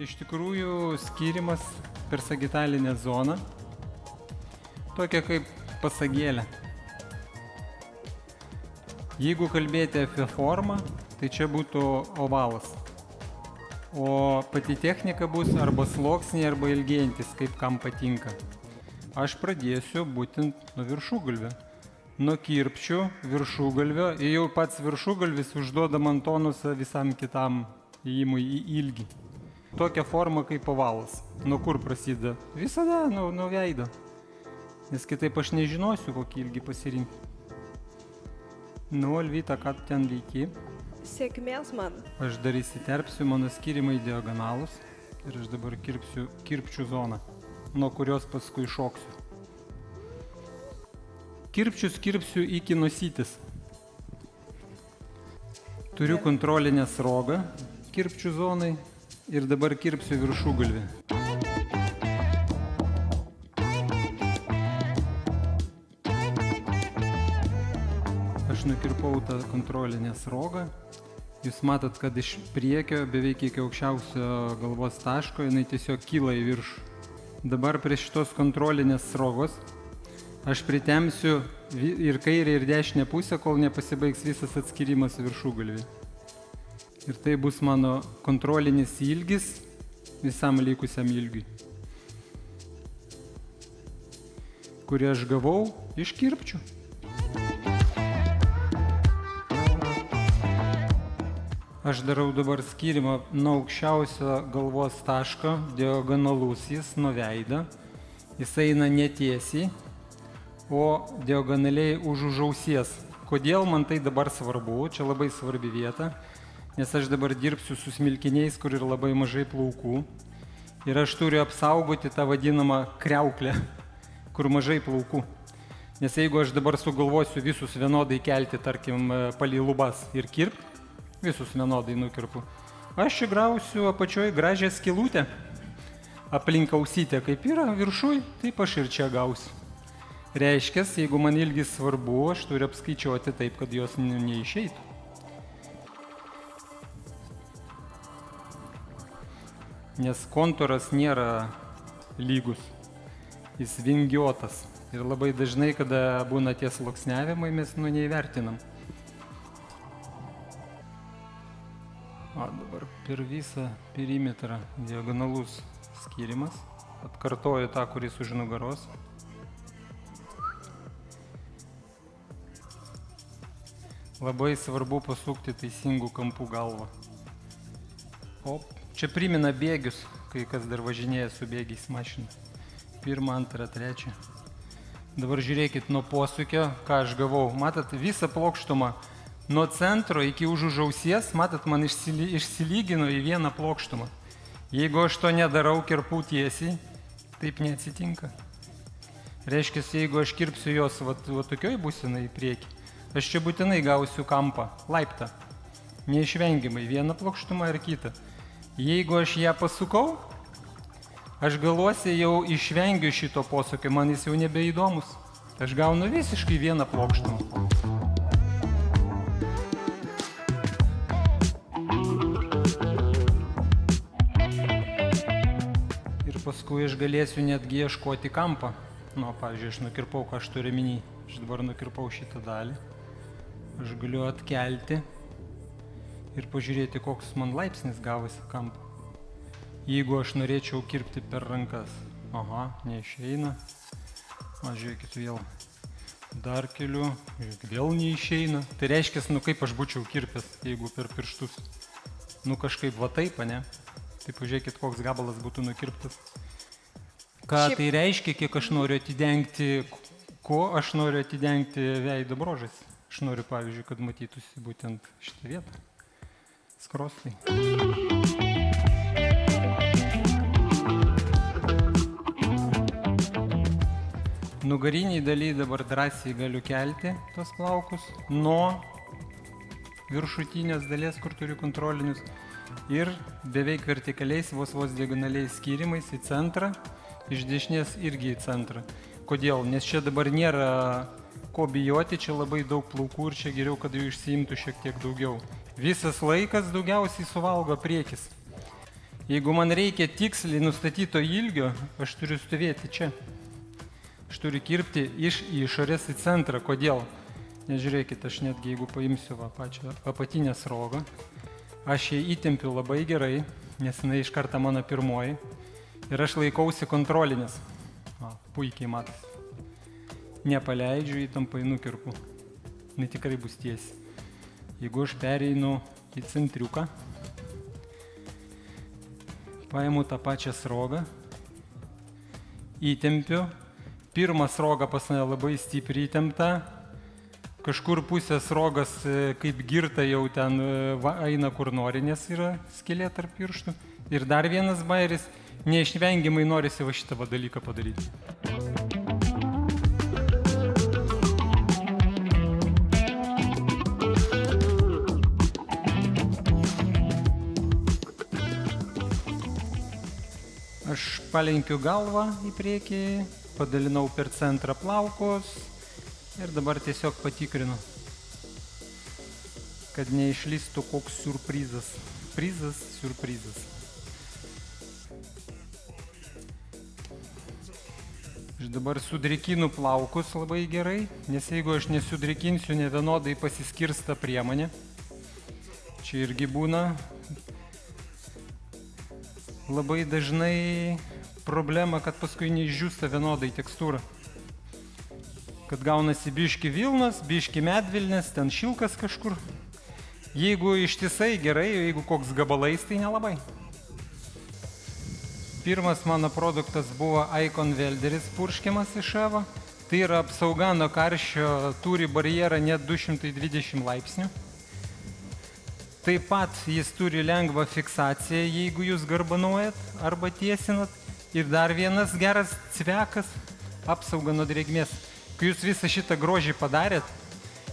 Iš tikrųjų, skyrimas per sagitalinę zoną, tokia kaip pasagėlė. Jeigu kalbėti apie formą, tai čia būtų ovalas. O pati technika bus arba sluoksniai, arba ilgėjantis, kaip kam patinka. Aš pradėsiu būtent nuo viršugalvio. Nuo kirpčių, viršugalvio, ir jau pats viršugalvis užduoda man tonusą visam kitam įėjimui į ilgį. Tokia forma kaip ovalas. Nuo kur prasideda? Visada nuo veido. Nes kitaip aš nežinosiu, kokį ilgį pasirinkti. Nu, Alvyta, ką tu ten veiki? Sėkmės man. Aš dar įsiterpsiu, mano skyrimai diagonalus. Ir aš dabar kirpsiu kirpčių zoną, nuo kurios paskui šoksiu. Kirpčius kirpsiu iki nosytis. Turiu kontrolinę srogą kirpčių zonai. Ir dabar kirpsiu viršugalvį. Aš nukirpau tą kontrolinę srogą. Jūs matot, kad iš priekio beveik iki aukščiausio galvos taško jinai tiesiog kyla į viršų. Dabar prie šitos kontrolinės srogos aš pritempsiu ir kairę ir dešinę pusę, kol nepasibaigs visas atskirimas viršugalvį. Ir tai bus mano kontrolinis ilgis visam likusiam ilgiui, kurį aš gavau iš kirpčių. Aš darau dabar skyrimą nuo aukščiausio galvos taško, diagonalus jis nuo veido. Jis eina netiesiai, o diagonaliai už ausies. Kodėl man tai dabar svarbu? Čia labai svarbi vieta. Nes aš dabar dirbsiu su smilkiniais, kur yra labai mažai plaukų. Ir aš turiu apsaugoti tą vadinamą kriauklę, kur mažai plaukų. Nes jeigu aš dabar sugalvosiu visus vienodai kelti, tarkim, palei lubas ir kirpti, visus vienodai nukirpu, aš čia grausiu apačioj gražią skylutę. Aplink ausytę kaip yra viršuj, taip aš ir čia gausiu. Reiškia, jeigu man ilgis svarbu, aš turiu apskaičiuoti taip, kad jos neišeitų. Nes kontūras nėra lygus, jis vingiuotas. Ir labai dažnai, kada būna tie sluoksniavimai, mes neįvertinam. O dabar per visą perimetrą diagonalus skyrimas. Atkartoju tą, kuris už nugaros. Labai svarbu pasukti teisingų kampų galvą. Čia primena bėgius, kai kas dar važinėja su bėgiais mašina. 1, 2, 3. Dabar žiūrėkit nuo posūkio, ką aš gavau. Matot, visą plokštumą nuo centro iki už ausies, matot, man išsilygino į vieną plokštumą. Jeigu aš to nedarau, kirpau tiesiai, taip neatsitinka. Reiškia, jeigu aš kirpsiu jos va tokioj būsenai į priekį, aš čia būtinai gausiu kampą, laiptą. Neišvengiamai, vieną plokštumą ir kitą. Jeigu aš ją pasukau, aš galuosi jau išvengiu šito posūkio, man jis jau nebeįdomus. Aš gaunu visiškai vieną plokštumą. Ir paskui aš galėsiu netgi ieškoti kampą. Pavyzdžiui, aš nukirpau, ką aš turiu omeny. Aš dabar nukirpau šitą dalį. Aš galiu atkelti ir pažiūrėti, koks man laipsnis gavosi kampą. Jeigu aš norėčiau kirpti per rankas. Aha, neišeina. Žiūrėkit vėl. Dar keliu. Vėl neišeina. Tai reiškia, kaip aš būčiau kirpęs, jeigu per pirštus. Kažkaip va taip, ne? Tai pažiūrėkit, koks gabalas būtų nukirptas. Ką tai reiškia, kiek aš noriu atidengti, ko aš noriu atidengti veido brožais. Aš noriu, pavyzdžiui, kad matytųsi būtent šitą vietą. Skrostai. Nugariniai dalyje dabar drąsiai galiu kelti tos plaukus nuo viršutinės dalies, kur turiu kontrolinius, ir beveik vertikaliais, vos diagonaliais skyrimais į centrą, iš dešinės irgi į centrą. Kodėl? Nes čia dabar nėra ko bijoti, čia labai daug plaukų ir čia geriau, kad jų išsiimtų šiek tiek daugiau. Visas laikas daugiausiai suvalgo priekis. Jeigu man reikia tiksliai nustatyto ilgio, aš turiu stovėti čia. Aš turiu kirpti iš išorės į centrą. Kodėl? Nežiūrėkit, aš netgi jeigu paimsiu pačią apatinę srogą, aš ją įtempiu labai gerai, nes jinai iš karto mano pirmoji. Ir aš laikausi kontrolinės. Puikiai matas. Nepaleidžiu, įtampą į nukirpų. Jis tikrai bus tiesi. Jeigu aš pereinu į centriuką, paimu tą pačią srogą, įtempiu. Pirmą srogą pas mane labai stipriai įtempta. Kažkur pusės srogas kaip girta jau ten eina kur nori, nes yra skylė tarp pirštų. Ir dar vienas bairis. Neišvengiamai norisi va šitą dalyką padaryti. Aš palenkiu galvą į priekį, padalinau per centrą plaukus ir dabar tiesiog patikrinu, kad neišlystų koks siurprizas. Siurprizas. Aš dabar sudrėkinu plaukus labai gerai, nes jeigu aš nesudrėkinsiu, nevienodai pasiskirsta priemonė. Čia irgi būna labai dažnai problema, kad paskui neišdžiūsta vienodai tekstūra. Kad gaunasi biški vilnas, biški medvilnės, ten šilkas kažkur. Jeigu ištisai gerai, jeigu koks gabalais, tai nelabai. Pirmas mano produktas buvo Icon Welderis purškiamas iš Evo. Tai yra apsauga nuo karščio, turi barjerą net 220 laipsnių. Taip pat jis turi lengvą fiksaciją, jeigu jūs garbanuojat arba tiesinat. Ir dar vienas geras cvekas – apsauga nuo drėgmės. Kai jūs visą šitą grožį padarėt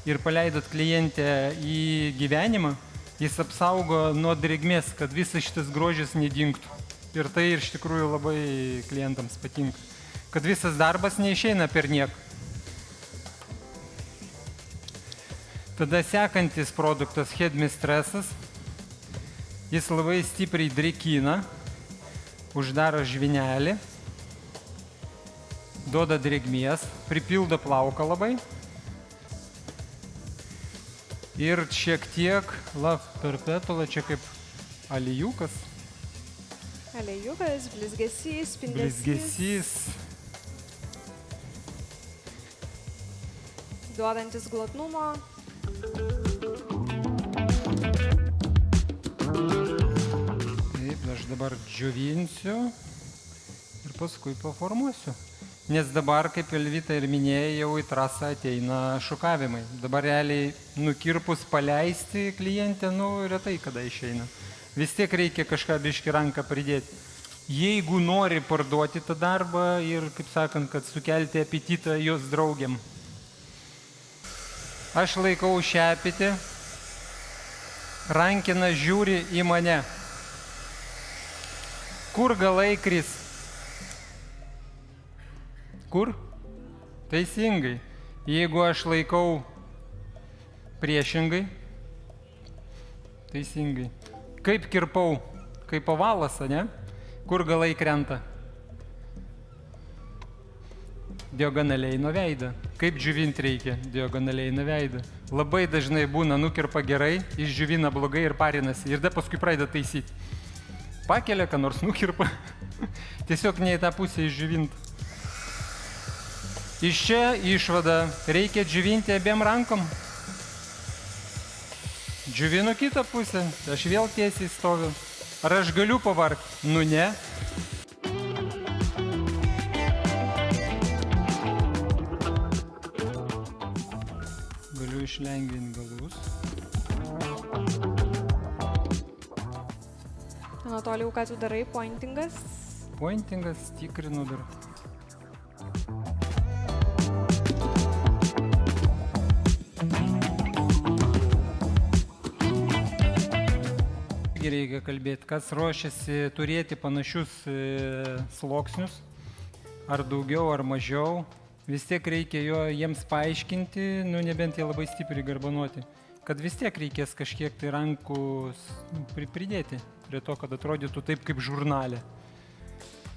ir paleidot klientę į gyvenimą, jis apsaugo nuo drėgmės, kad visas šitas grožis nedingtų. Ir tai iš tikrųjų labai klientams patinka. Kad visas darbas neišeina per nieką. Tada sekantis produktas Headmistressas. Jis labai stipriai drėkina, uždaro žvynelį, duoda drėgmės, pripildo plauką labai. Ir šiek tiek Love Perpetual, čia kaip alijukas. Alijukas, blizgesys, spindesys. Blizgesys. Duodantis glotnumo. Taip, aš dabar džiovinsiu ir paskui paformuosiu. Nes dabar, kaip Elvita ir minėjo, jau į trasą ateina šukavimai. Dabar realiai nukirpus paleisti klientę, retai kada išeina. Vis tiek reikia kažką biškį ranką pridėti. Jeigu nori parduoti tą darbą ir, kaip sakant, kad sukelti apetitą jos draugiam. Aš laikau šepetį, rankina žiūri į mane. Kur galai kris? Kur? Teisingai. Jeigu aš laikau priešingai, teisingai. Kaip kirpau? Kaip ovalas, ne? Kur galai krenta? Diagonaliai nuo veido. Kaip džiuvinti reikia? Diagonaliai nuo veido. Labai dažnai būna nukirpa gerai, išdžiuvina blogai ir parinasi. Ir da paskui pradeda taisyti. Pakelia, ką nors nukirpa. Tiesiog ne į tą pusę išdžiuvinti. Iš čia išvada. Reikia džiuvinti abiem rankom. Džiuvinu kitą pusę. Aš vėl tiesiai stoviu. Ar aš galiu pavargti? Ne. Galiu išlengvinti galus. Anatolijau, ką tu darai? Pointingas? Pointingas, tikrinu dar. Reikia kalbėti, kas ruošiasi turėti panašius sluoksnius, ar daugiau, ar mažiau. Vis tiek reikia jiems paaiškinti, nebent jie labai stipriai garbanuoti. kad vis tiek reikės kažkiek tai rankų pridėti prie to, kad atrodytų taip kaip žurnale.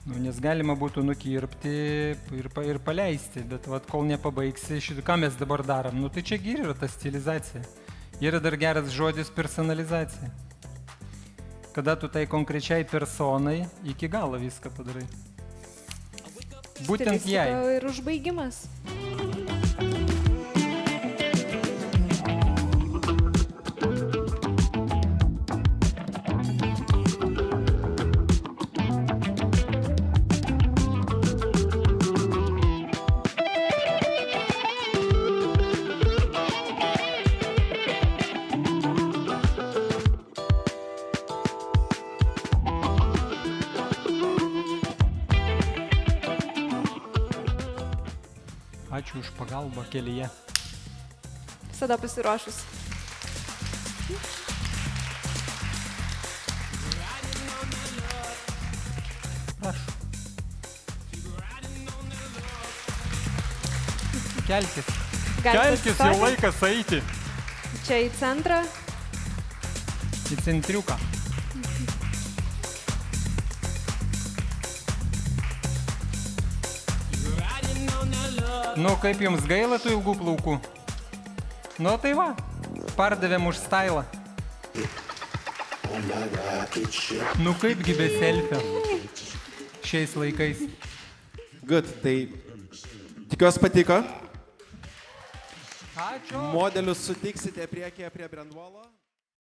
Nu, nes galima būtų nukirpti ir paleisti, bet vat, kol nepabaigsi, ką mes dabar darom, nu tai čia yra ta stilizacija. Yra dar geras žodis personalizacija. Kada tu tai konkrečiai personai iki galo viską padarai. Būtent jai. Stilistika ir užbaigimas. Ačiū už pagalbą kelyje. Visada pasiruošus. Prašau. Kelkis. Kelkis, jau laikas eiti. Čia į centrą. Į centriuką. Nu, kaip jums gaila tų ilgų plaukų? Nu, tai va, pardavėm už stylą. Nu, kaipgi be selfio šiais laikais. Good, tai tikiuosi patiko. Ačiū. Modelius sutiksite priekyje prie Brandwalo.